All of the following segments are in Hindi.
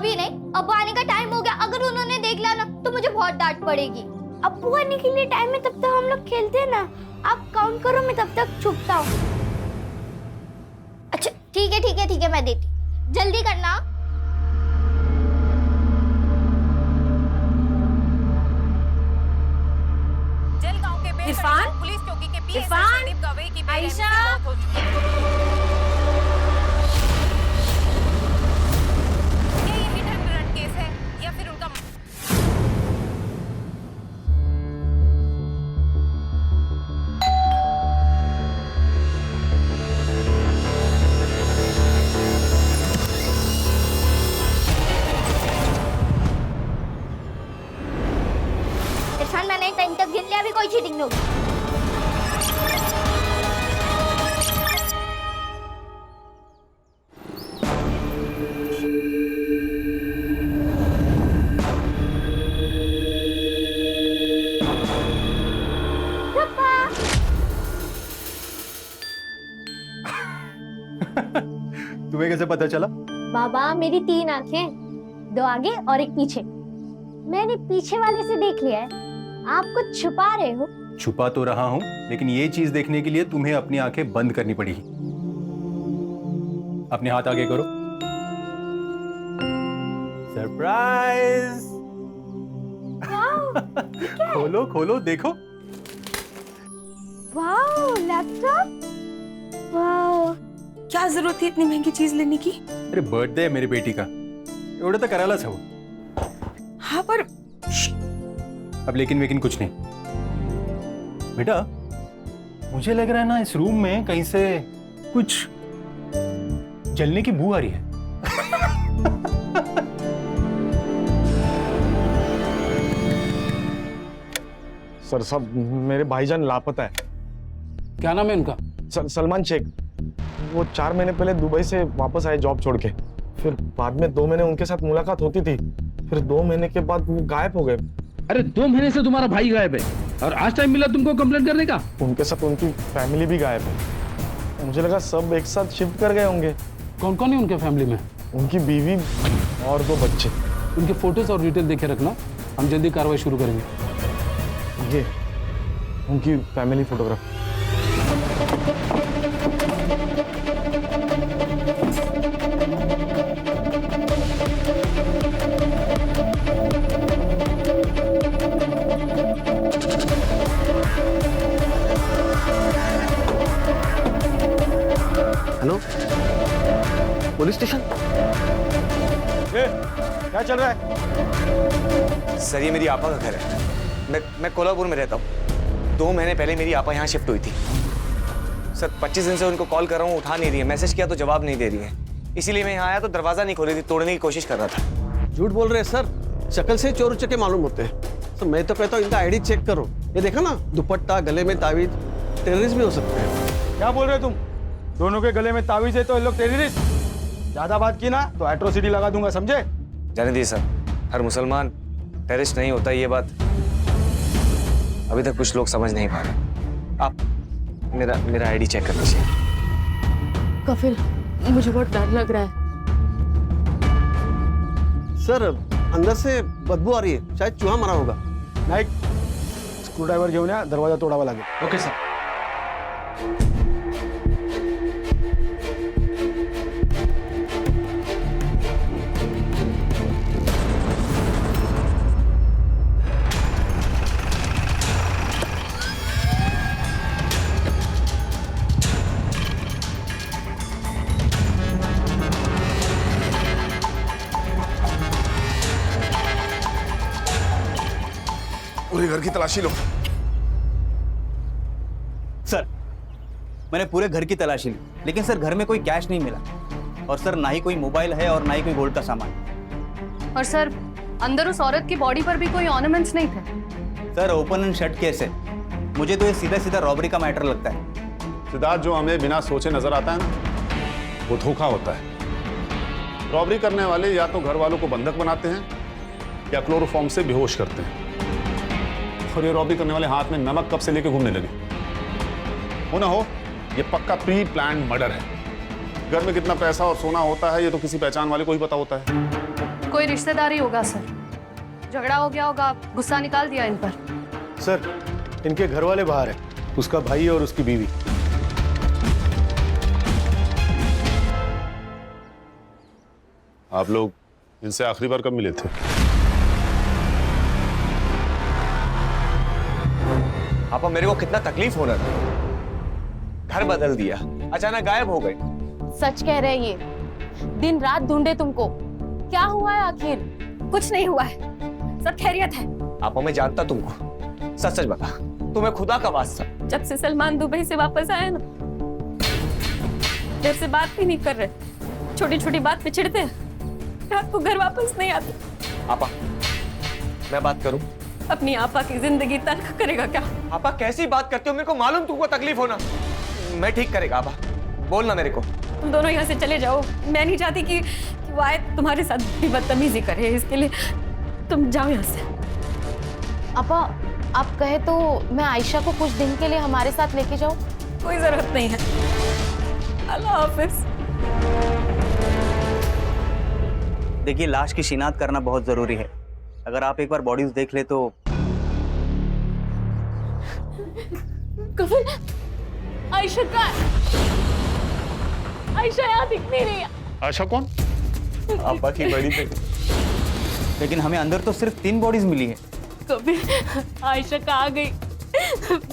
अभी नहीं, अब आने का टाइम हो गया। अगर उन्होंने देख लिया ना तो मुझे बहुत डांट पड़ेगी। अब्बू आने के लिए टाइम है, तब तक हम लोग खेलते हैं ना। आप काउंट करो, मैं तब तक छुपता हूँ। अच्छा ठीक है ठीक है ठीक है, मैं देती। जल्दी करना। जलगांव के इरफान? पुलिस चौकी के पीएसआई इरफान? संदीप गवई की बेरहमी से आयशा? मौत हो चुकी है। क्या ये हिट एंड रन केस है या फिर उनका इरफान मैंने 10 तक गिन लिया, अभी कोई चीटिंग नहीं होगी। तुम्हें कैसे पता चला? बाबा मेरी 3 आंखें, 2 आगे और 1 पीछे। मैंने पीछे वाले से देख लिया है। आप कुछ छुपा रहे हो। छुपा तो रहा हूं, लेकिन ये चीज देखने के लिए तुम्हें अपनी आंखें बंद करनी पड़ी। अपने हाथ आगे करो। सरप्राइज! खोलो खोलो देखो। Wow, laptop. वाओ, क्या जरूरत थी इतनी महंगी चीज लेने की? अरे बर्थडे है मेरी बेटी का, एवढं तर करायलाच हवं। हाँ पर अब लेकिन कुछ नहीं बेटा, मुझे लग रहा है ना इस रूम में कहीं से कुछ जलने की बू आ रही है। सर साहब, मेरे भाईजान लापता है। क्या नाम है उनका? सलमान शेख। वो 4 महीने पहले दुबई से वापस आए जॉब छोड़ के। फिर बाद में 2 महीने उनके साथ मुलाकात होती थी, फिर 2 महीने के बाद वो गायब हो गए। अरे 2 महीने से तुम्हारा भाई गायब है और आज टाइम मिला तुमको कंप्लेंट करने का? उनके साथ उनकी फैमिली भी गायब है। मुझे लगा सब एक साथ शिफ्ट कर गए होंगे। कौन कौन है उनके फैमिली में? उनकी बीवी और 2 बच्चे। उनके फोटोज और डिटेल देखे रखना, हम जल्दी कार्रवाई शुरू करेंगे। ये उनकी family photograph. Hello, police station? क्या चल रहा है? सर ये मेरी आपा का घर है। मैं कोल्हापुर में रहता हूँ। 2 महीने पहले मेरी आपा यहाँ शिफ्ट हुई थी। सर 25 दिन से उनको कॉल कर रहा हूँ, उठा नहीं रही है। मैसेज किया तो जवाब नहीं दे रही है, इसीलिए मैं यहाँ आया तो दरवाजा नहीं खोली थी, तोड़ने की कोशिश कर रहा था। झूठ बोल रहे हैं सर, शक्ल से चोर उचक्के मालूम होते हैं। तो मैं तो कहता हूँ इनका आईडी चेक करो। ये देखा ना, दुपट्टा, गले में तावीज, टेररिस्ट भी हो सकते हैं। क्या बोल रहे हो तुम? दोनों के गले में तावीज है तो ये लोग टेररिस्ट। ज्यादा बात की ना तो एट्रोसिटी लगा दूंगा, समझे? जाने दीजिए सर, हर मुसलमान टेररिस्ट नहीं होता, ये बात अभी तक कुछ लोग समझ नहीं पा रहे। आप मेरा आईडी चेक कर लीजिए। कफिल, मुझे बहुत डर लग रहा है। सर अंदर से बदबू आ रही है, शायद चूहा मरा होगा। नाईक, स्क्रू ड्रायव्हर घेऊन या, दरवाजा तोडावा लागेल। Okay sir. पूरे घर की तलाशी लो। सर मैंने पूरे घर की तलाशी ली, लेकिन सर घर में कोई कैश नहीं मिला, और सर ना ही कोई मोबाइल है और ना ही कोई गोल्ड का सामान। और सर अंदर उस औरत की बॉडी पर भी कोई ऑर्नामेंट्स नहीं थे। Sir open and shut case है, मुझे तो ये सीधा सीधा रॉबरी का मैटर लगता है। सिद्धार्थ, जो हमें बिना सोचे नजर आता है ना, वो धोखा होता है। रॉबरी करने वाले या तो घर वालों को बंधक बनाते हैं या क्लोरोफॉर्म से बेहोश करते हैं, और ये रॉबरी करने वाले हाथ में नमक कब से लेके घूमने लगे। हो ना हो, ये पक्का प्री प्लान मर्डर है। घर में कितना पैसा और सोना होता है ये तो किसी पहचान वाले को ही पता होता है। कोई रिश्तेदार ही होगा सर। झगड़ा हो गया होगा, गुस्सा निकाल दिया इन पर। सर इनके घर वाले बाहर है, उसका भाई और उसकी बीवी। आप लोग इनसे आखिरी बार कब मिले थे? पापा मेरे को कितना तकलीफ होना था, घर बदल दिया, अचानक गायब हो गए। सच कह रहे ये, दिन रात ढूंढे तुमको। क्या हुआ है आखिर? कुछ नहीं हुआ है, सब खैरियत है। पापा मैं जानता तुमको, सच सच बता, तुम्हें खुदा का वास्ता। जब से सलमान दुबई से वापस आया ना, देर से बात भी नहीं कर रहे, छोटी छोटी बात पे चिढ़ते हैं, रात को घर वापस नहीं आते। पापा मैं बात करूं? अपनी आपा की जिंदगी तल्ख करेगा क्या? पापा कैसी बात करते हो, मेरे को मालूम तुमको तकलीफ होना। मैं ठीक करेगा पापा, बोलना मेरे को। तुम दोनों यहाँ से चले जाओ, मैं नहीं चाहती कि वो आए तुम्हारे साथ भी बदतमीजी करे, इसके लिए तुम जाओ यहाँ से। आपा आप कहे तो मैं आयशा को कुछ दिन के लिए हमारे साथ लेके जाऊं? कोई जरूरत नहीं है, अल्लाह हाफिज। देखिए, लाश की शिनाख्त करना बहुत जरूरी है। अगर आप एक बार बॉडीज देख ले तो। कफन आयशा का, आयशा यहाँ दिख नहीं रही है। आयशा कौन? पापा की बड़ी बेटी। लेकिन हमें अंदर तो सिर्फ 3 बॉडीज मिली है। कभी आयशा कहाँ गई?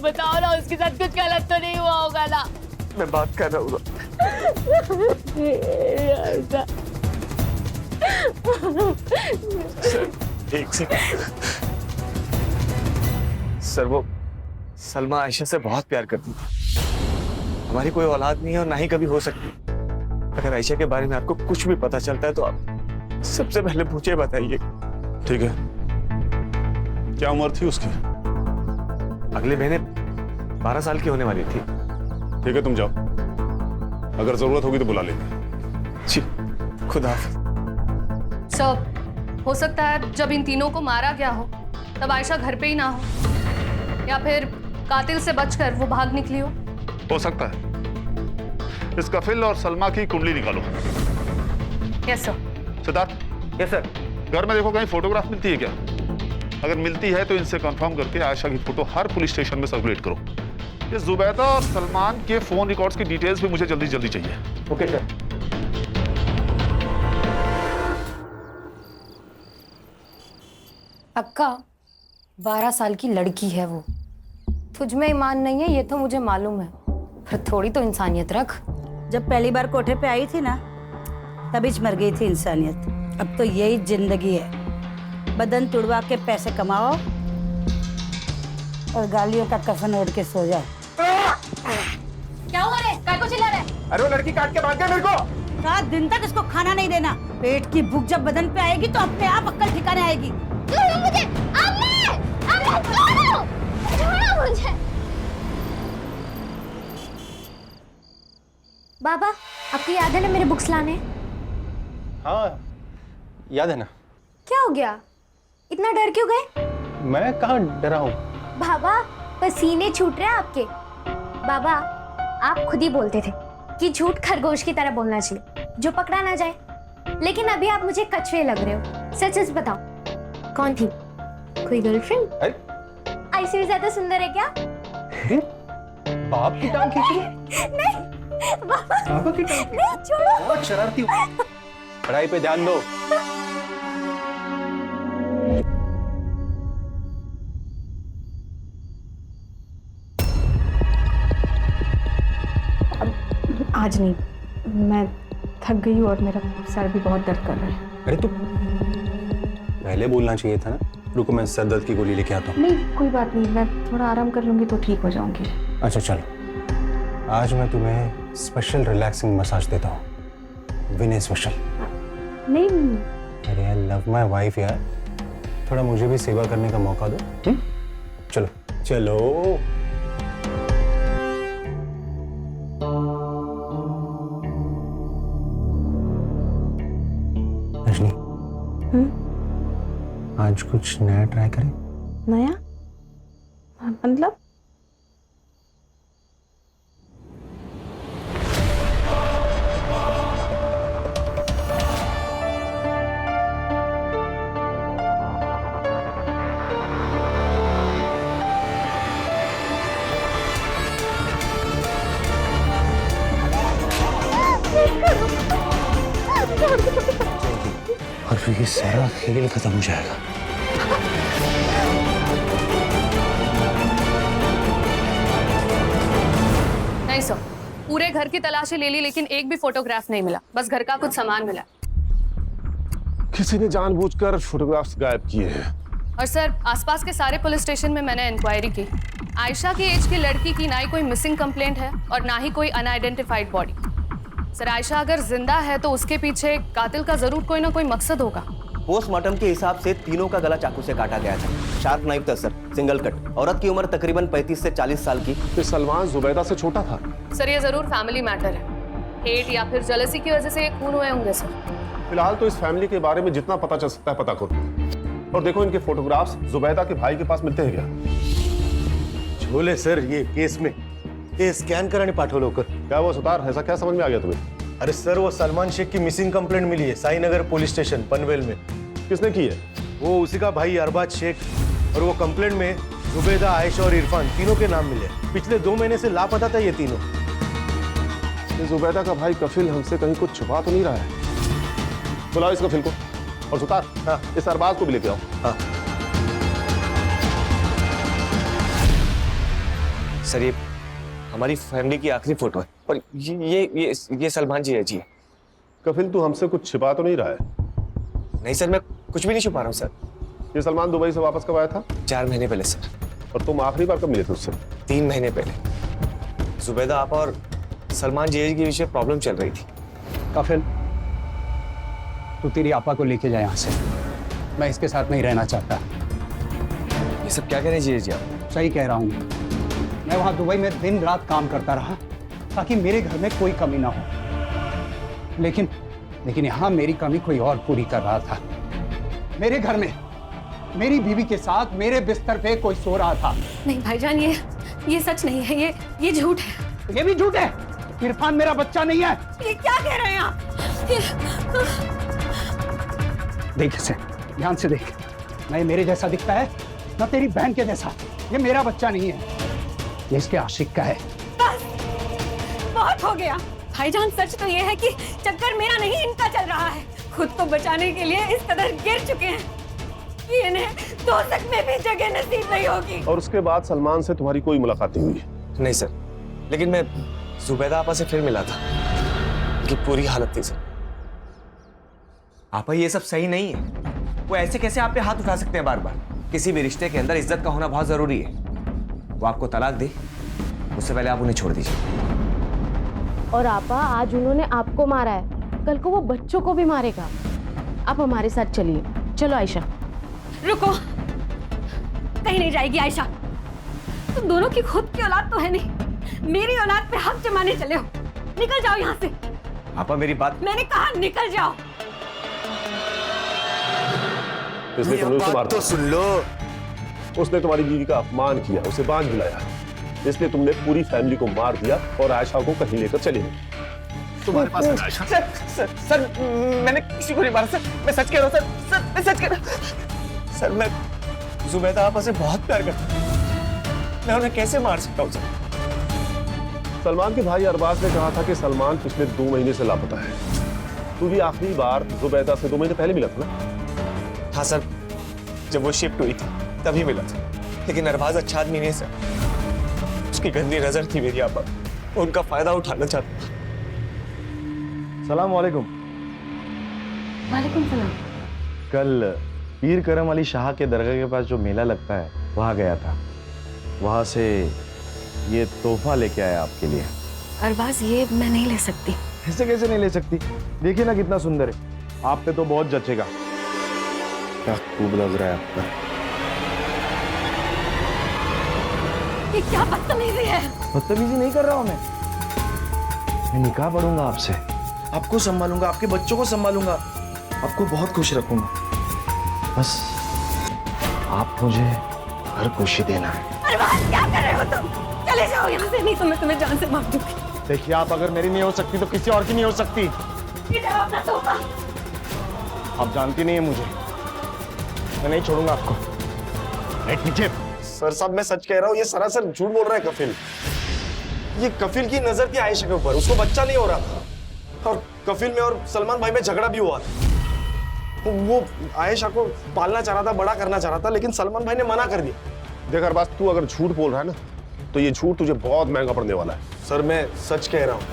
बताओ ना, उसके साथ कुछ गलत तो नहीं हुआ होगा ना? मैं बात कर रहा हूँ। एक सेकंड सर, वो सलमा आयशा से बहुत प्यार करती थी। हमारी कोई औलाद नहीं है और ना ही कभी हो सकती। अगर आयशा के बारे में आपको कुछ भी पता चलता है तो आप सबसे पहले मुझे बताइए। ठीक है, क्या उम्र थी उसकी? अगले महीने 12 साल की होने वाली थी। ठीक है, तुम जाओ, अगर जरूरत होगी तो बुला लेंगे। जी, खुदा हाफिज। सर, हो सकता है जब इन तीनों को मारा गया हो तब आयशा घर पे ही ना हो, या फिर कातिल से बचकर वो भाग निकली हो सकता है। इस कफिल और सलमा की कुंडली निकालो। Yes sir. Siddharth, yes sir. घर में देखो कहीं फोटोग्राफ मिलती है क्या? अगर मिलती है तो इनसे कंफर्म करके आयशा की फोटो हर पुलिस स्टेशन में सर्कुलेट करो। ये जुबैदा और सलमान के फोन रिकॉर्ड्स की डिटेल्स भी मुझे जल्दी जल्दी चाहिए। Okay sir. अक्का 12 साल की लड़की है वो। तुझ में ईमान नहीं है ये तो मुझे मालूम है, पर थोड़ी तो इंसानियत रख। जब पहली बार कोठे पे आई थी ना, तभी मर गई थी इंसानियत। अब तो यही जिंदगी है, बदन तुड़वा के पैसे कमाओ और गालियों का कफन ओढ़ के सो जाओ। क्या हुआ रे? काय को चिल्ला रहा है? अरे वो लड़की काट के भाग गई मेरे को। 7 दिन तक इसको खाना नहीं देना। पेट की भूख जब बदन पे आएगी तो अपने आप अक्ल ठिकाने आएगी। छोड़ो मुझे, अम्मी! अम्मी छोड़ो! छोड़ो मुझे! बाबा, आपको याद है ना मेरे बुक्स लाने? हाँ याद है ना। क्या हो गया, इतना डर क्यों गए? मैं कहाँ डरा हूँ। बाबा, पसीने छूट रहे हैं आपके। बाबा, आप खुद ही बोलते थे कि झूठ खरगोश की तरह बोलना चाहिए जो पकड़ा ना जाए, लेकिन अभी आप मुझे कछुए लग रहे हो। सच सच बताओ, कौन थी? कोई गर्लफ्रेंड? ऐसे भी ज्यादा सुंदर है क्या? बाप की टांग खींची? नहीं बाबा, पापा की टांग? नहीं, छोड़ो। बहुत शरारती हो। पढ़ाई पे ध्यान दो। आज नहीं, मैं थक गई हूँ और मेरा सर भी बहुत दर्द कर रहा है। अरे तो पहले बोलना चाहिए था ना। रुको मैं सर दर्द की गोली लेके आता हूँ। नहीं कोई बात नहीं, मैं थोड़ा आराम कर लूंगी तो ठीक हो जाऊंगी। अच्छा चलो, आज मैं तुम्हें स्पेशल रिलैक्सिंग मसाज देता हूँ। विनय स्पेशल। नहीं अरे आई लव माय वाइफ यार, थोड़ा मुझे भी सेवा करने का मौका दो। चलो चलो। रजनी, आज कुछ नया ट्राई करें? नया मतलब? तो ये सारा खेल खत्म हो जाएगा। नहीं सर, पूरे घर की तलाशी ले ली लेकिन एक भी फोटोग्राफ नहीं मिला, बस घर का कुछ सामान मिला। किसी ने जानबूझकर फोटोग्राफ्स गायब किए हैं। और सर, आसपास के सारे पुलिस स्टेशन में मैंने इंक्वायरी की। आयशा की एज की लड़की की ना ही कोई मिसिंग कंप्लेंट है और ना ही कोई अनआइडेंटिफाइड बॉडी। सर, आयशा अगर जिंदा है तो उसके पीछे कातिल का जरूर कोई ना कोई मकसद होगा। पोस्टमार्टम के हिसाब से तीनों का गला चाकू से काटा गया था। शार्प नाइफ था सर, सिंगल कट। औरत की उम्र तकरीबन 35 से 40 साल की। फिर सलमान जुबैदा से छोटा था। सर, ये जरूर फैमिली मैटर है। हेट या फिर जेलसी की वजह से ये खून हुए होंगे सर। फिलहाल तो इस फैमिली के बारे में जितना पता चल सकता है पता करो। और देखो, इनके फोटोग्राफ्स जुबैदा के भाई के पास मिलते हैं क्या? झोले सर, ये केस में ये स्कॅन कराने पाठवलं लवकर। क्या वो सुतार, ऐसा क्या समझ में आ गया तुम्हें? अरे सर, वो सलमान शेख की मिसिंग कंप्लेंट मिली है साईनगर पुलिस स्टेशन पनवेल में। किसने की है? वो उसी का भाई अरबाज शेख। और वो कंप्लेंट में जुबैदा, आयशा और इरफान तीनों के नाम मिले। पिछले 2 महीने से लापता था ये तीनों। ये जुबैदा का भाई कफिल हमसे कहीं कुछ छुपा तो नहीं रहा है? बुलाओ इस कफिल को। और सुतार, हाँ, इस अरबाज को भी लेके आओ। हाँ। सर, ये हमारी फैमिली की आखिरी फोटो है और ये सलमान जी है जी। कफिल, तू हमसे कुछ छिपा तो नहीं रहा है? नहीं सर, मैं कुछ भी नहीं छुपा रहा हूँ सर। ये सलमान दुबई से वापस कब आया था? 4 महीने पहले सर। और तुम आखिरी बार कब मिले थे उससे? 3 महीने पहले। जुबैदा आपा और सलमान जी के विषय प्रॉब्लम चल रही थी। कफिल, तू तेरी आपा को लेके जा यहाँ से। मैं इसके साथ नहीं रहना चाहता। ये सब क्या कह रहे हैं जी आप? सही कह रहा हूँ। मैं वहाँ दुबई में दिन रात काम करता रहा ताकि मेरे घर में कोई कमी ना हो। लेकिन यहाँ मेरी कमी कोई और पूरी कर रहा था। मेरे घर में मेरी बीवी के साथ मेरे बिस्तर पे कोई सो रहा था। नहीं भाईजान, ये सच नहीं है, ये झूठ है। ये भी झूठ है। इरफान मेरा बच्चा नहीं है। ये क्या कह रहे हैं आप? देख इसे, ध्यान से देख। ना ये मेरे जैसा दिखता है, ना तेरी बहन के जैसा। ये मेरा बच्चा नहीं है, ये इसके आशिक का है। बस, बहुत हो गया भाईजान। सच तो ये है कि चक्कर मेरा नहीं, इनका चल रहा है। खुद को बचाने के लिए इस कदर गिर चुके हैं कि इन्हें दोजख में भी जगह नसीब नहीं होगी। और उसके बाद सलमान से तुम्हारी कोई मुलाकात नहीं हुई? नहीं सर, लेकिन मैं जुबैदा आपा से फिर मिला था। उनकी पूरी हालत थी सर। आपा, ये सब सही नहीं है। वो ऐसे कैसे आप पे हाथ उठा सकते हैं बार बार? किसी भी रिश्ते के अंदर इज्जत का होना बहुत जरूरी है। वो आपको तलाक दे, उससे पहले आप उन्हें छोड़ दीजिए। और आपा, आज उन्होंने आपको मारा है, कल को वो बच्चों को भी मारेगा। आप हमारे साथ चलिए। चलो आयशा। रुको, कहीं नहीं जाएगी आयशा। तुम दोनों की खुद की औलाद तो है नहीं, मेरी औलाद पे हक जमाने चले हो। निकल जाओ यहाँ से। आपा, मेरी बात। मैंने कहा निकल जाओ। इसलिए तुमने उसे मारा। तो सुन लो। उसने तुम्हारी बीवी का अपमान किया, उसे बांझ बुलाया, इसलिए तुमने पूरी फैमिली को मार दिया और आयशा को कहीं लेकर चले गए। तुम्हारे पास है आयशा? सर, मैंने किसी को नहीं मारा सर। मैं सच कह रहा हूँ सर, मैं सच कह रहा हूँ सर। मैं जुबैदा आपा से बहुत प्यार करता हूँ। मैं उन्हें कैसे मार सकता हूँ सर? सलमान के भाई अरबाज ने कहा था कि सलमान पिछले 2 महीने से लापता है। तू भी आखिरी बार जुबैदा से 2 महीने पहले मिला था ना? हाँ सर, जब वो शिफ्ट हुई थी तभी मिला था। लेकिन अरबाज अच्छा आदमी नहीं सर। उसकी गंदी नजर थी मेरी आपा, उनका फायदा उठाना चाहता था। सलाम वालेकुम। वालेकुम सलाम। कल पीर करम अली शाह के दरगाह के पास जो मेला लगता है वहाँ गया था। वहाँ से ये तोहफा लेके आया आपके लिए। अरबाज, ये मैं नहीं ले सकती। ऐसे कैसे नहीं ले सकती? देखिए ना कितना सुंदर है, आप पे तो बहुत जचेगा। क्या खूब लग रहा है आपका। ये क्या बदतमीजी है? बदतमीजी नहीं कर रहा हूँ मैं निकाह पढ़ूंगा आपसे, आपको संभालूंगा, आपके बच्चों को संभालूंगा, आपको बहुत खुश रखूंगा। बस आप मुझे हर खुशी देना है। अरबाज, क्या कर रहे हो तुम? चले जाओ यहाँ से, नहीं तो मैं तुम्हें जान से मार दूंगी। देखिए, आप अगर मेरी नहीं हो सकती तो किसी और की नहीं हो सकती। अपना तोहफा। आप जानती नहीं है मुझे, मैं नहीं छोड़ूंगा आपको। नीचे। सर साहब, मैं सच कह रहा हूँ, ये सरासर झूठ बोल रहा है कफिल। ये कफिल की नजर थी आयशा के ऊपर, उसको बच्चा नहीं हो रहा था। और कफिल में और सलमान भाई में झगड़ा भी हुआ था। वो आयशा को पालना चाह रहा था, बड़ा करना चाह रहा था, लेकिन सलमान भाई ने मना कर दिया। देख अरबाज, तू अगर झूठ बोल रहा है ना तो ये झूठ तुझे बहुत महंगा पड़ने वाला है। सर मैं सच कह रहा हूँ।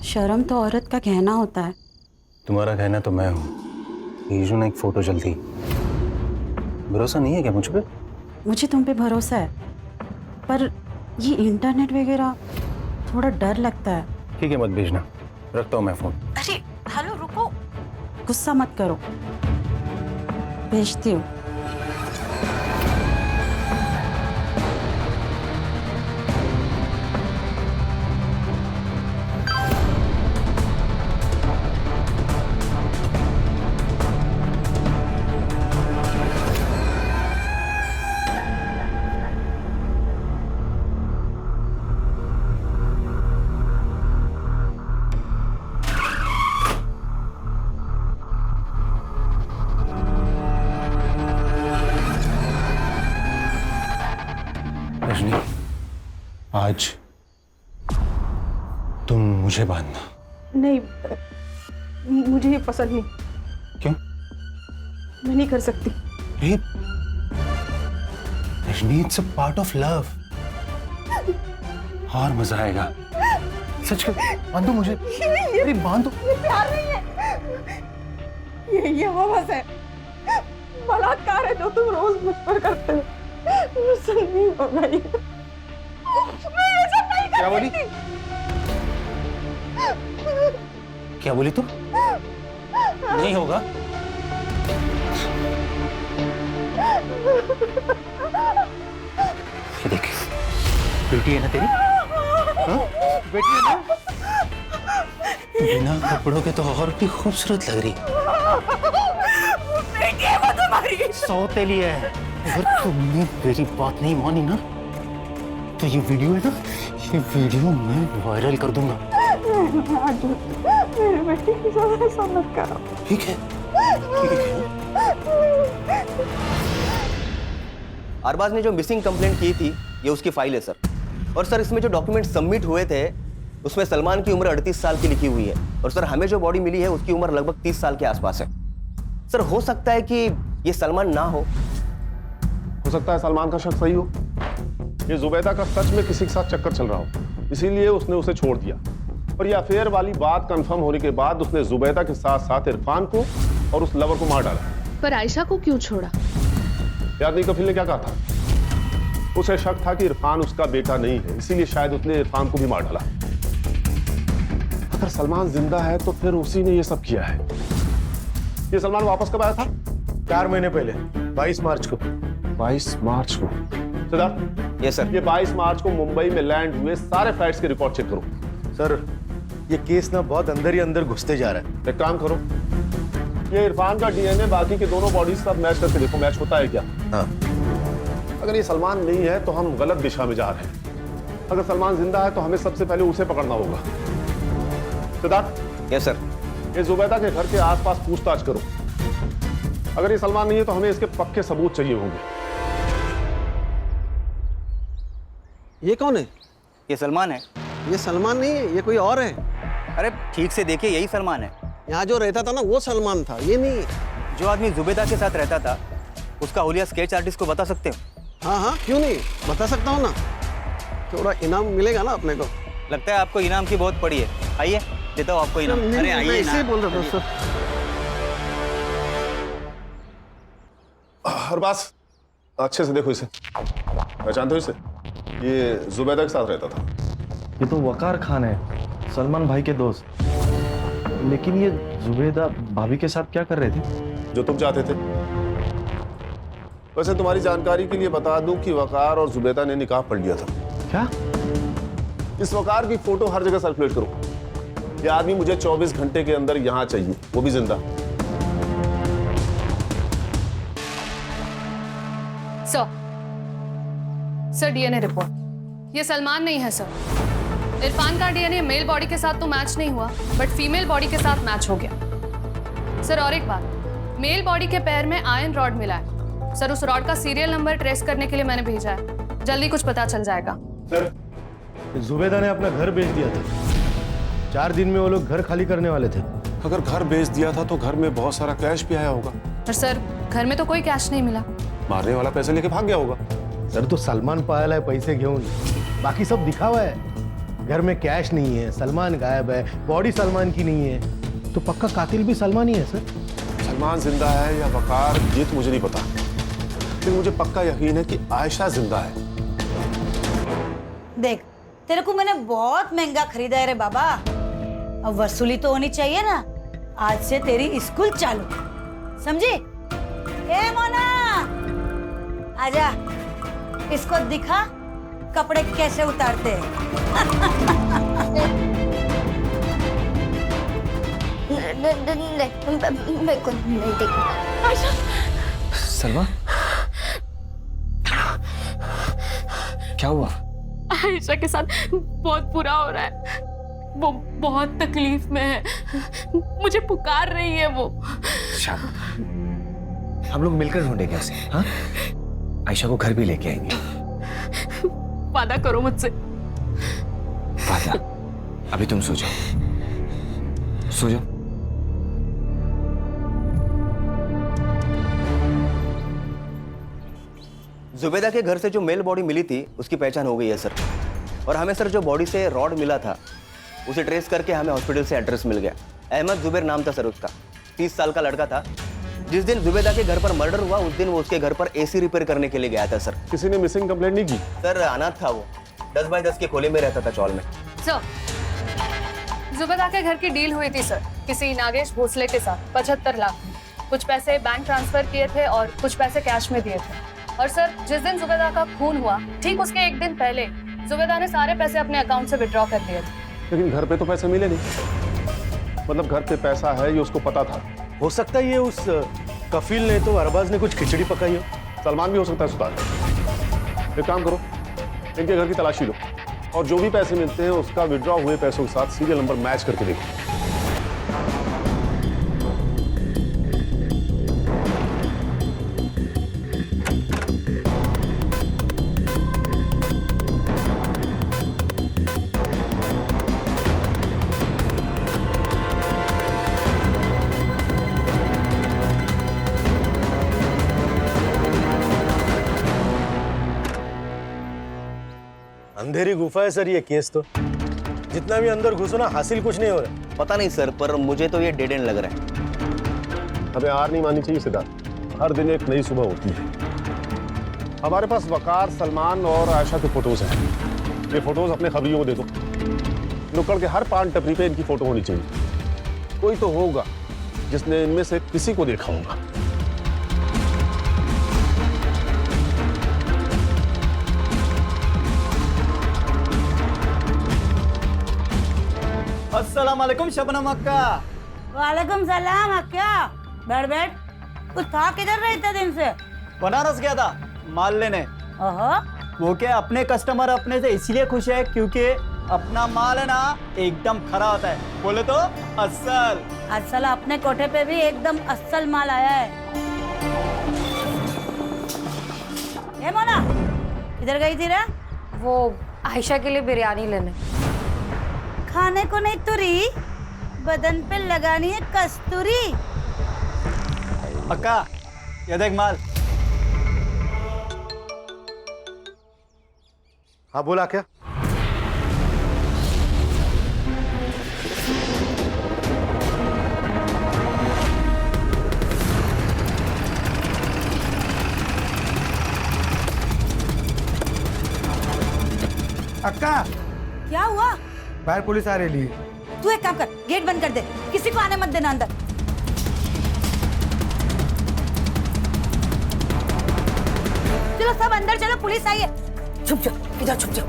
शर्म तो औरत का कहना होता है। तुम्हारा कहना तो मैं हूँ। यीशु ने एक फोटो चलती, भरोसा नहीं है क्या मुझ पे? मुझे तुम पे भरोसा है, पर ये इंटरनेट वगैरह थोड़ा डर लगता है। ठीक है, मत भेजना, रखता हूँ मैं फोन। अरे हेलो, रुको, गुस्सा मत करो, भेजती हूँ। रजनी, आज तुम मुझे बांधना। नहीं, मुझे ये पसंद नहीं। क्यों? मैं नहीं कर सकती। Rajni, it's a part of love. और मजा आएगा। सच कर, बांधो मुझे। अरे बांधो। ये प्यार नहीं है, ये हवस है, बलात्कार है जो तुम रोज मुझ पर करते हो। मुझसे नहीं होगा ये। मैं ये सब नहीं कर क्या बोली? क्या बोली तुम? नहीं होगा? ये देख, बेटी है ना तेरी? हाँ? बेटी है ना? बिना कपड़ों के तो और भी खूबसूरत लग रही। बेटी है वो तुम्हारी। सौतेली है। अगर तुमने मेरी बात नहीं मानी ना तो ये वीडियो है ना, ये वीडियो मैं वायरल कर दूंगा। मेरे बेटे की साथ ऐसा मत करो। ठीक है, ठीक है। अरबाज ने जो मिसिंग कंप्लेंट की थी ये उसकी फाइल है सर। और सर इसमें जो डॉक्यूमेंट सबमिट हुए थे उसमें सलमान की उम्र 38 साल की लिखी हुई है। और सर हमें जो बॉडी मिली है उसकी उम्र लगभग 30 साल के आसपास है। सर हो सकता है कि ये सलमान ना हो सकता है सलमान का शक सही हो। ये जुबैदा का सच में किसी के साथ चक्कर चल रहा हो, इसीलिए उसने उसे छोड़ दिया। और ये अफेयर वाली बात कंफर्म होने के बाद उसने जुबैदा के साथ साथ इरफान को और उस लवर को मार डाला। पर आयशा को क्यों छोड़ा? याद नहीं कफील ने क्या कहा था? उसे शक था कि इरफान उसका बेटा नहीं है, इसीलिए शायद उसने इरफान को भी मार डाला। अगर सलमान जिंदा है तो फिर उसी ने ये सब किया है। ये सलमान वापस कब आया था? 4 महीने पहले, 22 मार्च को। 22 मार्च को? Siddharth, yes sir. ये 22 मार्च को मुंबई में लैंड हुए सारे फ्लाइट्स के रिकॉर्ड चेक करो। सर ये केस ना बहुत अंदर ही अंदर घुसते जा रहा है। एक काम करो, ये इरफान का डीएनए बाकी के दोनों बॉडीज के साथ मैच करके देखो, मैच होता है क्या? हाँ। अगर ये सलमान नहीं है तो हम गलत दिशा में जा रहे हैं। अगर सलमान जिंदा है तो हमें सबसे पहले उसे पकड़ना होगा। सिद्धार्थ। Yes sir. ये जुबैदा के घर के आसपास पूछताछ करो। अगर ये सलमान नहीं है तो हमें इसके पक्के सबूत चाहिए होंगे। ये कौन है? ये सलमान है। ये सलमान नहीं है, ये कोई और है। अरे ठीक से देखिए, यही सलमान है। यहाँ जो रहता था ना वो सलमान था, ये नहीं है। जो आदमी जुबैदा के साथ रहता था उसका हुलिया स्केच आर्टिस्ट को बता सकते हो? हाँ हाँ, क्यों नहीं, बता सकता हूँ ना। थोड़ा इनाम मिलेगा ना अपने को। लगता है आपको इनाम की बहुत पड़ी है। आइए देता हूँ आपको इनाम। अरे आइए, ऐसे ही बोल रहा था सर। अरबाज, अच्छे से देखो इसे, पहचानते हो इसे? ये जुबैदा के साथ रहता था। ये तो वकार खान है, सलमान भाई के दोस्त। लेकिन ये जुबैदा भाभी के साथ क्या कर रहे थे? जो तुम चाहते थे। वैसे तुम्हारी जानकारी के लिए बता दूं कि वकार और जुबैदा ने निकाह पढ़ लिया था। क्या? इस वकार की फोटो हर जगह सर्कुलेट करो। ये आदमी मुझे 24 घंटे के अंदर यहां चाहिए, वो भी जिंदा। Sir DNA report. ये सलमान नहीं है सर। इरफान का डीएनए मेल बॉडी के साथ तो मैच नहीं हुआ, बट फीमेल बॉडी के साथ मैच हो गया। सर और एक बात, मेल बॉडी के पैर में आयरन रॉड मिला है। सर उस रॉड का सीरियल नंबर ट्रेस करने के लिए मैंने भेजा है, जल्दी कुछ पता चल जाएगा। सर जुबैदा ने अपना घर बेच दिया था, 4 दिन में वो लोग घर खाली करने वाले थे। अगर घर बेच दिया था तो घर में बहुत सारा कैश भी आया होगा। पर सर घर में तो कोई कैश नहीं मिला। मारने वाला पैसे लेके भाग गया होगा। सर तो सलमान पायल है पैसे घेऊन, बाकी सब दिखावा है। घर में कैश नहीं है, सलमान गायब है, बॉडी सलमान की नहीं है, तो पक्का कातिल भी सलमान ही है सर। सलमान जिंदा है या वकार ये तो मुझे नहीं पता, लेकिन मुझे पक्का यकीन है कि आयशा जिंदा है। देख, तेरे को मैंने बहुत महंगा खरीदा है रे बाबा, अब वसूली तो होनी चाहिए ना। आज से तेरी स्कूल चालू, समझी? ए मोना, आजा, इसको दिखा कपड़े कैसे उतारते हैं। मेरे को नहीं देखना। आयशा। सलमा, क्या हुआ? आयशा के साथ बहुत बुरा हो रहा है, वो बहुत तकलीफ में है, मुझे पुकार रही है वो। हम लोग मिलकर ढूंढेंगे उसे, हाँ? आयशा को घर भी लेके आएंगे। वादा करो मुझसे। वादा? अभी तुम सो जाओ, सो जाओ। जुबेदा के घर से जो मेल बॉडी मिली थी उसकी पहचान हो गई है सर, और हमें सर जो बॉडी से रॉड मिला था उसे ट्रेस करके हमें हॉस्पिटल से एड्रेस मिल गया। अहमद जुबेर नाम था सर उसका, 30 साल का लड़का था। जिस दिन जुबेदा के घर पर मर्डर हुआ उस दिन वो उसके घर पर एसी रिपेयर करने के लिए गया था सर। किसी ने मिसिंग कंप्लेंट नहीं की? सर अनाथ था वो, 10 बाय 10 के खोले में रहता था चौल में। सर, जुबेदा के घर की डील हुई थी सर किसी नागेश भोसले के साथ 75 लाख। कुछ पैसे बैंक ट्रांसफर किए थे और कुछ पैसे कैश में दिए थे। और सर जिस दिन जुबेदा का खून हुआ ठीक उसके एक दिन पहले जुबेदा ने सारे पैसे अपने अकाउंट से विड्रॉ कर दिए थे। लेकिन घर पे तो पैसे मिले नहीं, मतलब घर पे पैसा है ये उसको पता था। हो सकता है ये उस कफील ने तो अरबाज ने कुछ खिचड़ी पकाई हो। सलमान भी हो सकता है सुधार। एक काम करो, इनके घर की तलाशी लो और जो भी पैसे मिलते हैं उसका विड्रॉ हुए पैसों के साथ सीरियल नंबर मैच करके देखो। अंधेरी गुफा है सर ये केस तो, जितना भी अंदर घुसो ना हासिल कुछ नहीं हो रहा। पता नहीं सर, पर मुझे तो ये डेड एंड लग रहा है। हमें हार नहीं माननी चाहिए सिद्धार्थ, हर दिन एक नई सुबह होती है। हमारे पास वकार, सलमान और आयशा के फोटोज हैं। ये फोटोज अपने खबरियों को दे दो, नुक्कड़ के हर पान टपरी पे इनकी फोटो होनी चाहिए। कोई तो होगा जिसने इनमें से किसी को देखा होगा। अस्सलाम वालेकुम शबनम अक्का। वालेकुम सलाम अक्का। बैठ बैठ। कुछ था किधर रहे इतने दिन से? बनारस गया था माल लेने। वो क्या अपने कस्टमर अपने से इसलिए खुश है क्योंकि अपना माल है ना एकदम खरा होता है। बोले तो अस्सल। अस्सल अपने कोठे पे भी एकदम अस्सल माल आया है। ए मोना, किधर गई थी रे? वो आयशा के लिए बिरयानी लेने। खाने को नहीं तुरी, बदन पे लगानी है कस्तूरी। अक्का ये देख माल। हाँ बोला क्या? अक्का क्या हुआ? बाहर पुलिस आ रही है। तू एक काम कर, गेट बंद कर दे, किसी को आने मत देना अंदर। चलो सब अंदर चलो, पुलिस आई है। छुप जाओ, इधर छुप जाओ।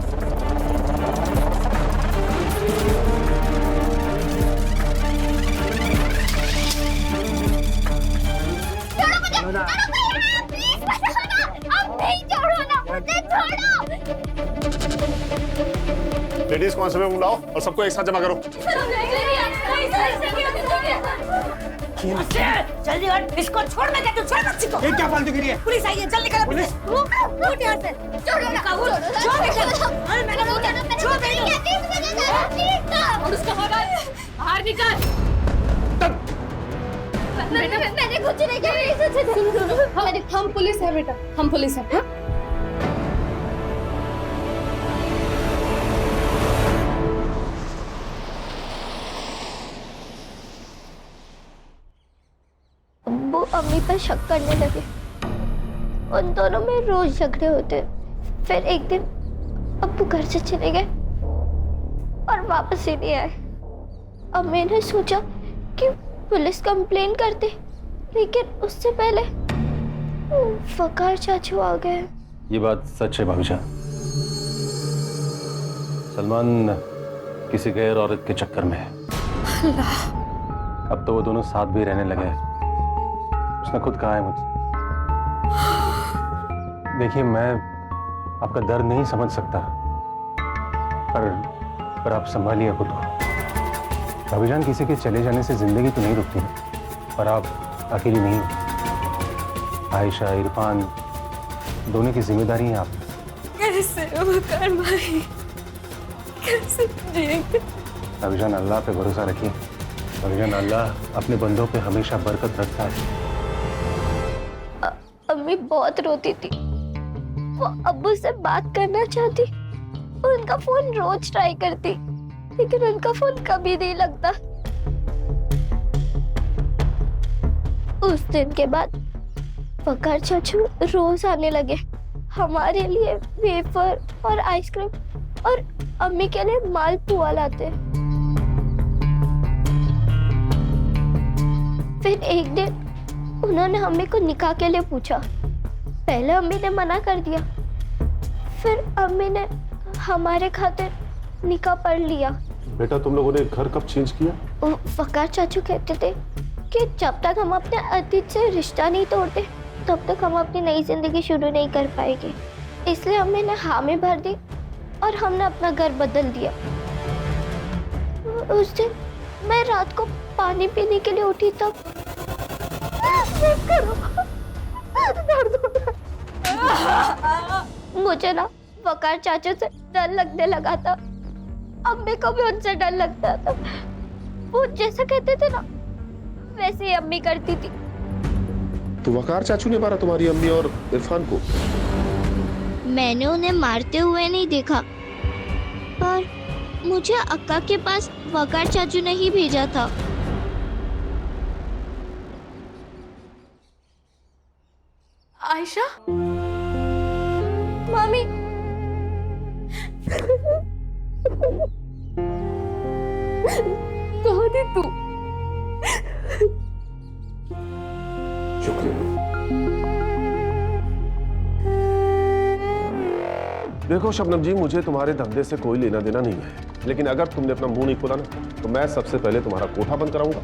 लेडीज कांस्टेबल बुलाओ और सबको एक साथ जमा करो। जल्दी हट, इसको छोड़। मैं कहती हूँ छोड़ बच्ची को। ये क्या फालतू गिरी है? पुलिस आई है, जल्दी करो। पुलिस उठ यहाँ से। छोड़ो ना, छोड़। अरे मैंने बोला छोड़। और उसका हवाला कुछ नहीं किया। हम पुलिस है बेटा, हम पुलिस है। वो अम्मी पर शक करने लगे। उन दोनों में रोज झगड़े होते। फिर एक दिन अब्बू घर से चले गए और वापस ही नहीं आए। अब मैंने सोचा कि पुलिस कंप्लेन करते, लेकिन उससे पहले वकार चाचू आ गए। ये बात सच है भाभी जान। सलमान किसी गैर औरत के चक्कर में है। अब तो वो दोनों साथ भी रहने लगे हैं। उसने खुद कहा है मुझसे। देखिए, मैं आपका दर्द नहीं समझ सकता, पर आप संभालिए खुद को। भाभी जान, किसी के चले जाने से जिंदगी तो नहीं रुकती, पर आप अकेली नहीं हो। आयशा, इरफान दोनों की जिम्मेदारी है आप। कैसे वकार भाई, कैसे जिएंगे? भाभी जान, अल्लाह पे भरोसा रखिए। भाभी जान, अल्लाह अपने बंदों पे हमेशा बरकत रखता है। अम्मी बहुत रोती थी। वो अब्बू से बात करना चाहती और उनका फोन रोज ट्राई करती, लेकिन उनका फोन कभी नहीं लगता। उस दिन के बाद वकार चाचू रोज आने लगे। हमारे लिए वेफर और आइसक्रीम और अम्मी के लिए मालपुआ लाते। फिर एक दिन उन्होंने अम्मी को निकाह के लिए पूछा। पहले अम्मी ने मना कर दिया, फिर अम्मी ने हमारे खातिर निकाह पढ़ लिया। बेटा, तुम लोगों ने घर कब चेंज किया? वकार चाचू कहते थे कि जब तक हम अपने अतीत से रिश्ता नहीं तोड़ते, तब तक हम अपनी नई जिंदगी शुरू नहीं कर पाएंगे। इसलिए अम्मी ने हामी भर दी और हमने अपना घर बदल दिया। उस दिन मैं रात को पानी पीने के लिए उठी, तब मुझे ना वकार चाचा से डर लगने लगा था। अम्मी को भी उनसे डर लगता था। वो जैसा कहते थे ना, वैसे ही अम्मी करती थी। तो वकार चाचू ने मारा तुम्हारी अम्मी और इरफान को? मैंने उन्हें मारते हुए नहीं देखा, पर मुझे अक्का के पास वकार चाचू ने ही भेजा था। आयशा, मम्मी, कहाँ थी तू? देखो शबनम जी, मुझे तुम्हारे धंधे से कोई लेना देना नहीं है, लेकिन अगर तुमने अपना मुंह नहीं खोला ना, तो मैं सबसे पहले तुम्हारा कोठा बंद कराऊंगा,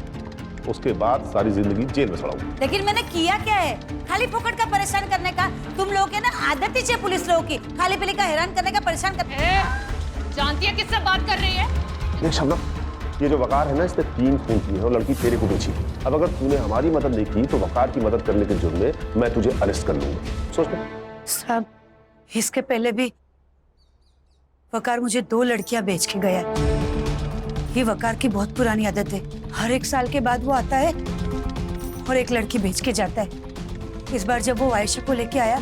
उसके बाद सारी जिंदगी जेल में सड़ाऊंगा। लेकिन मैंने किया क्या है? खाली फोकट का परेशान करने का। तुम लोगों के ना आदत ही है पुलिस लोगों की, खाली पीली का हैरान करने का, परेशान करने। जानती है किससे बात कर रही है? देख शबनम, ये जो वकार है ना, इसने 3 खून किए हैं और लड़की तेरे को बेची। अब अगर तूने हमारी मदद नहीं की तो वकार की मदद करने के जुर्म में मैं तुझे अरेस्ट कर लूंगा। सोच ले। साहब, इसके पहले भी वकार मुझे 2 लड़कियां बेच के गया। ये वकार की बहुत पुरानी आदत है। हर 1 साल के बाद वो आता है और एक लड़की बेच के जाता है। इस बार जब वो आयशा को लेके आया,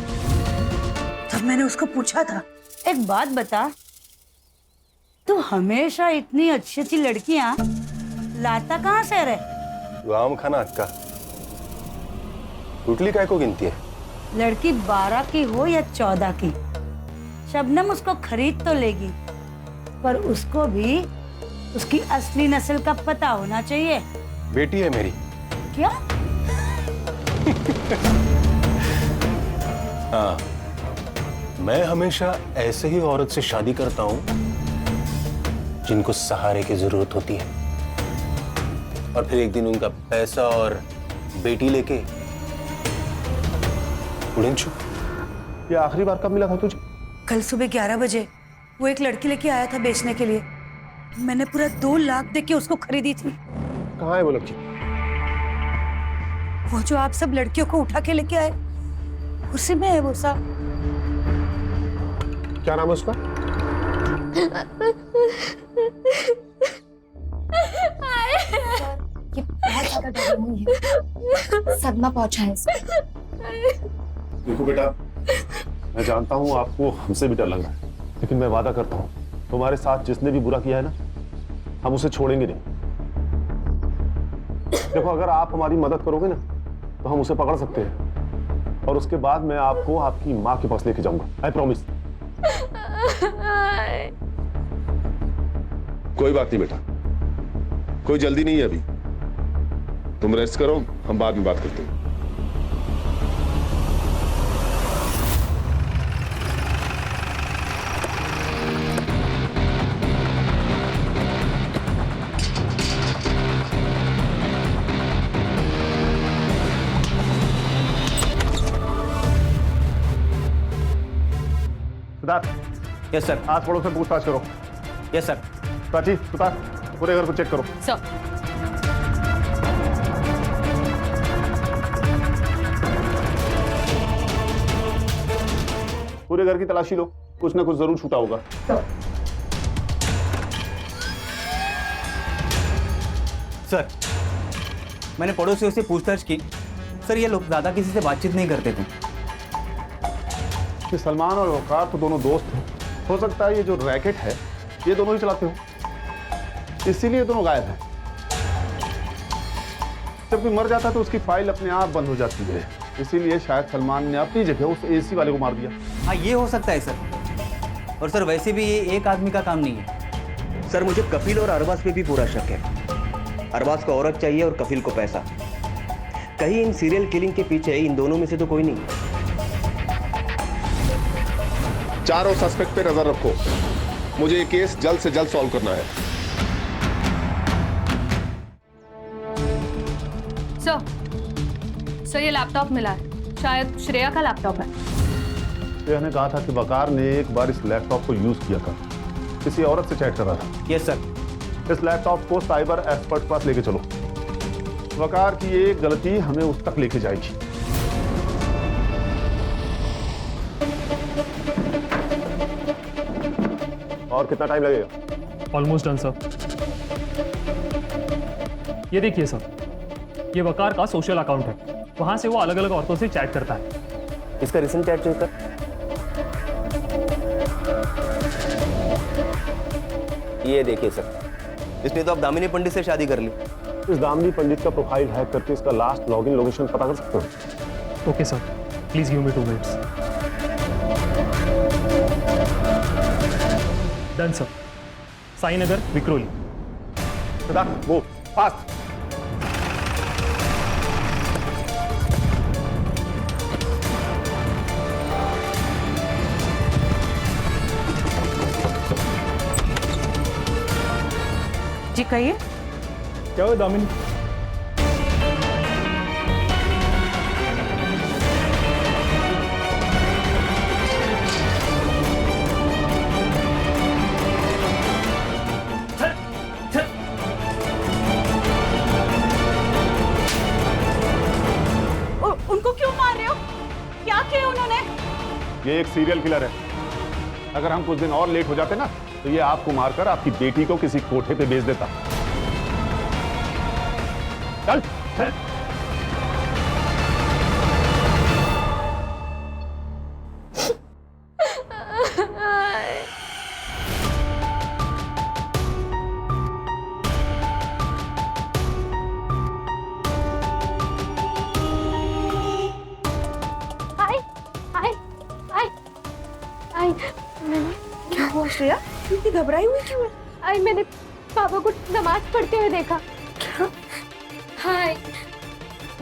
तब मैंने उसको पूछा था, एक बात बता, तू हमेशा इतनी अच्छी अच्छी लड़कियां लाता कहाँ से रे? गाँव खाना अक्का, टुटली काय को गिनती है? लड़की 12 की हो या 14 की, शबनम उसको खरीद तो लेगी, पर उसको भी उसकी असली नस्ल का पता होना चाहिए। बेटी है मेरी। क्या? हाँ, मैं हमेशा ऐसे ही औरत से शादी करता हूं जिनको सहारे की जरूरत होती है, और फिर एक दिन उनका पैसा और बेटी लेके उड़न छुप। ये आखिरी बार कब मिला था तुझे? कल सुबह 11 बजे वो एक लड़की लेके आया था बेचने के लिए। मैंने पूरा 2 लाख दे के उसको खरीदी थी। कहाँ है वो लड़की? वो जो आप सब लड़कियों को उठा के लेके आए, उसी में है वो साहब। क्या नाम है उसका? ये बहुत का डर नहीं है, सदमा पहुंचा है इसको। देखो बेटा, मैं जानता हूँ आपको हमसे भी डर लग रहा है, लेकिन मैं वादा करता हूँ तुम्हारे साथ जिसने भी बुरा किया है ना, हम उसे छोड़ेंगे नहीं। देखो, अगर आप हमारी मदद करोगे ना तो हम उसे पकड़ सकते हैं, और उसके बाद मैं आपको आपकी माँ के पास लेके जाऊंगा। I promise. कोई बात नहीं बेटा, कोई जल्दी नहीं है अभी, तुम रेस्ट करो, हम बाद में बात करते हैं। Yes sir. आस पड़ोस से पूछताछ करो। Yes sir. प्राची, सुतार, पूरे घर को चेक करो। सर। पूरे घर की तलाशी लो, कुछ ना कुछ जरूर छूटा होगा। सर, मैंने पड़ोसियों से पूछताछ की। सर, ये लोग ज्यादा किसी से बातचीत नहीं करते थे। कि सलमान और वकार तो दोनों दोस्त हैं। हो सकता है ये जो रैकेट है ये दोनों ही चलाते हो, इसीलिए दोनों गायब हैं। जब कोई मर जाता है तो उसकी फाइल अपने आप बंद हो जाती है, इसीलिए शायद सलमान ने अपनी जगह उस एसी वाले को मार दिया। हाँ, ये हो सकता है सर। और सर, वैसे भी ये एक आदमी का काम नहीं है। सर, मुझे कपिल और अरबाज पे भी पूरा शक है। अरबाज को औरत चाहिए और कपिल को पैसा। कहीं इन सीरियल किलिंग के पीछे इन दोनों में से तो कोई नहीं। चारों सस्पेक्ट पे नजर रखो, मुझे ये केस जल्द से जल्द सॉल्व करना है। सर, ये लैपटॉप मिला है, शायद श्रेया का लैपटॉप है। श्रेया ने कहा था कि वकार ने एक बार इस लैपटॉप को यूज किया था, किसी औरत से चैट कर रहा था। Yes sir. इस लैपटॉप को साइबर एक्सपर्ट पास लेके चलो। वकार की एक गलती हमें उस तक लेके जाएगी। और कितना टाइम लगेगा? Almost done sir. ये देखिए सर, ये वकार का सोशल अकाउंट है, वहां से वो अलग अलग औरतों से चैट करता है। इसका रिसेंट चैट चेक कर। ये देखिए सर, इसने तो अब दामिनी पंडित से शादी कर ली। इस दामिनी पंडित का प्रोफाइल हैक करके इसका लास्ट लॉगिन लोकेशन पता कर सकते हो? Okay sir, please give me 2 minutes. Done sir. Sainagar, Vikhroli. वो फास्ट। जी कहिए। क्या हुआ दामिनी? उनको क्यों मार रहे हो? क्या किया उन्होंने? ये एक सीरियल किलर है। अगर हम कुछ दिन और लेट हो जाते ना तो ये आपको मारकर आपकी बेटी को किसी कोठे पे भेज देता। चल, चल। क्या हुआ श्रेया? इतनी घबराई हुई क्यों है? आई मैंने पापा को नमाज पढ़ते हुए देखा। क्या? हाय,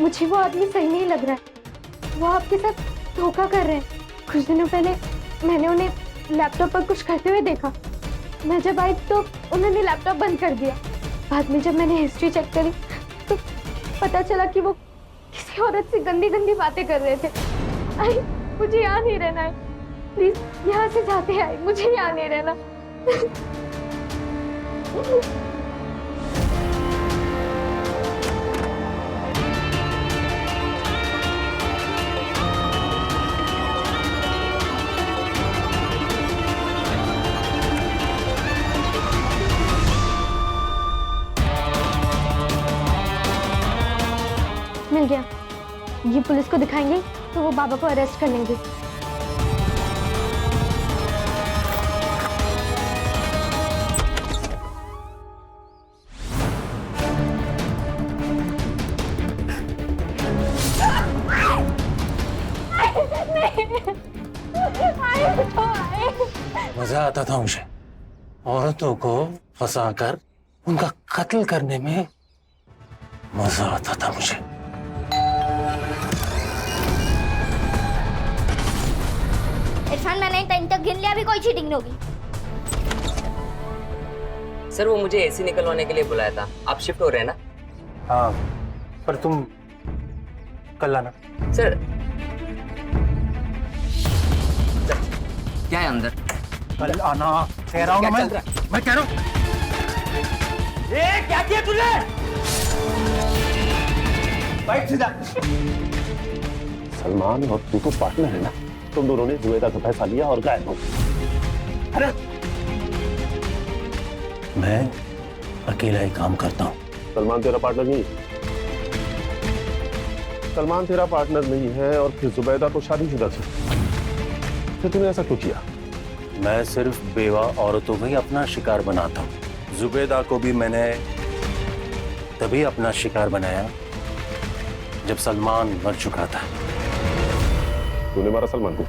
मुझे वो आदमी सही नहीं लग रहा है। वो आपके साथ धोखा कर रहे हैं। कुछ दिनों पहले मैंने उन्हें लैपटॉप पर कुछ करते हुए देखा। मैं जब आई तो उन्होंने लैपटॉप बंद कर दिया। बाद में जब मैंने हिस्ट्री चेक करी तो पता चला कि वो किसी औरत से गंदी गंदी बातें कर रहे थे। आई, मुझे यहाँ नहीं रहना है। प्लीज यहाँ से जाते हैं, मुझे यहाँ नहीं रहना। गया। ये पुलिस को दिखाएंगे तो वो बाबा को अरेस्ट कर लेंगे। मजा आता था मुझे औरतों को फंसाकर उनका कत्ल करने में मजा आता था मुझे। इरफान, मैंने 10 तक गिन लिया, अभी कोई चीटिंग नहीं होगी। सर वो मुझे एसी निकलवाने के लिए बुलाया था। आप शिफ्ट हो रहे हैं ना? हाँ, पर तुम कल आना। सर क्या है अंदर? कल आना कह रहा हूँ ना मैं कह रहा हूँ। क्या किया तूने? बैठ सीधा। सलमान और तू तो पार्टनर है ना, तुम दोनों ने जुबैदा का पैसा लिया और गायब हो। अरे मैं अकेला ही काम करता हूँ। सलमान तेरा पार्टनर नहीं है। सलमान तेरा पार्टनर नहीं है और फिर जुबैदा तो शादीशुदा थी, फिर तूने ऐसा क्यों किया? मैं सिर्फ बेवा औरतों को ही अपना शिकार बनाता हूँ। जुबैदा को भी मैंने तभी अपना शिकार बनाया जब सलमान मर चुका था। तूने मारा सलमान को?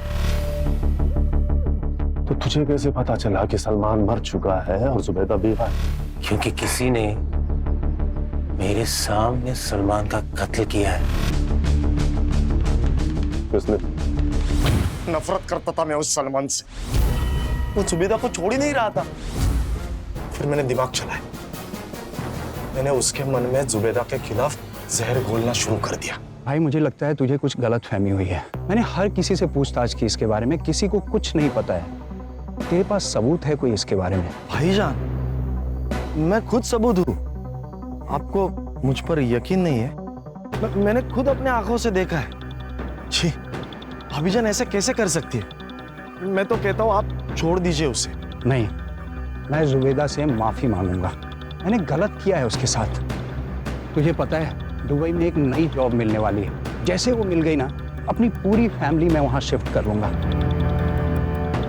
तो तुझे कैसे पता चला कि सलमान मर चुका है और जुबैदा बेवा है? क्योंकि किसी ने मेरे सामने सलमान का कत्ल किया है। किसने? नफरत करता था मैं उस सलमान से, वो जुबैदा को छोड़ ही नहीं रहा था। फिर मैंने दिमाग चलाया, मैंने उसके मन में जुबैदा के खिलाफ जहर घोलना शुरू कर दिया। भाई मुझे लगता है तुझे कुछ गलत फहमी हुई है। मैंने हर किसी से पूछताछ की इसके बारे में, किसी को कुछ नहीं पता है। तेरे पास सबूत है कोई इसके बारे में? भाईजान, मैं खुद सबूत हूँ। आपको मुझ पर यकीन नहीं है? मैंने खुद अपने आंखों से देखा है। छी, भाभीजान ऐसे कैसे कर सकती है? मैं तो कहता हूँ आप छोड़ दीजिए उसे। नहीं, मैं जुबैदा से माफी मांगूंगा। मैंने गलत किया है उसके साथ। तुझे पता है दुबई में एक नई जॉब मिलने वाली है। जैसे वो मिल गई ना, अपनी पूरी फैमिली मैं वहां शिफ्ट कर लूंगा।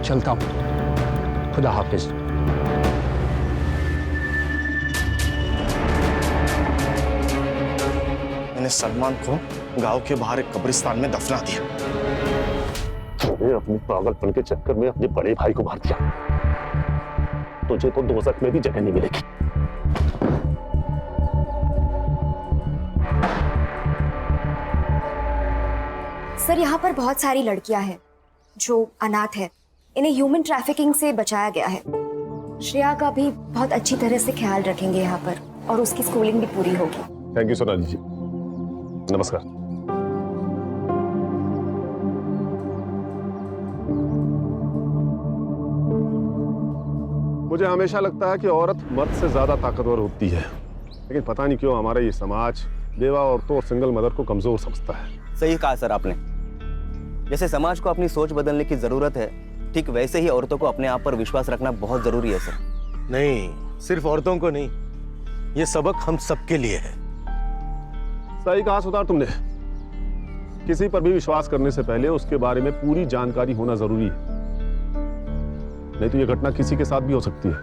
चलता हूं, खुदा हाफिज। मैंने सलमान को गांव के बाहर एक कब्रिस्तान में दफना दिया। तूने अपने पागलपन के चक्कर में अपने बड़े भाई को मार दिया। तुझे तो दोज़ख में भी जगह नहीं मिलेगी। सर यहाँ पर बहुत सारी लड़कियां हैं जो अनाथ है। इन्हें ह्यूमन ट्रैफिकिंग से बचाया गया है। श्रेया का भी बहुत अच्छी तरह से ख्याल रखेंगे यहाँ पर, और उसकी स्कूलिंग भी पूरी होगी। थैंक यू सोनाली जी, नमस्कार। मुझे हमेशा लगता है कि औरत मर्द से ज्यादा ताकतवर होती है, लेकिन पता नहीं क्यों हमारा ये समाज बेवा औरतों और सिंगल मदर को कमजोर समझता है। सही कहा सर आपने। जैसे समाज को अपनी सोच बदलने की जरूरत है, ठीक वैसे ही औरतों को अपने आप पर विश्वास रखना बहुत जरूरी है सर। नहीं, सिर्फ औरतों को नहीं, ये सबक हम सबके लिए है। सही कहा सुधार तुमने। किसी पर भी विश्वास करने से पहले उसके बारे में पूरी जानकारी होना जरूरी है, नहीं तो यह घटना किसी के साथ भी हो सकती है।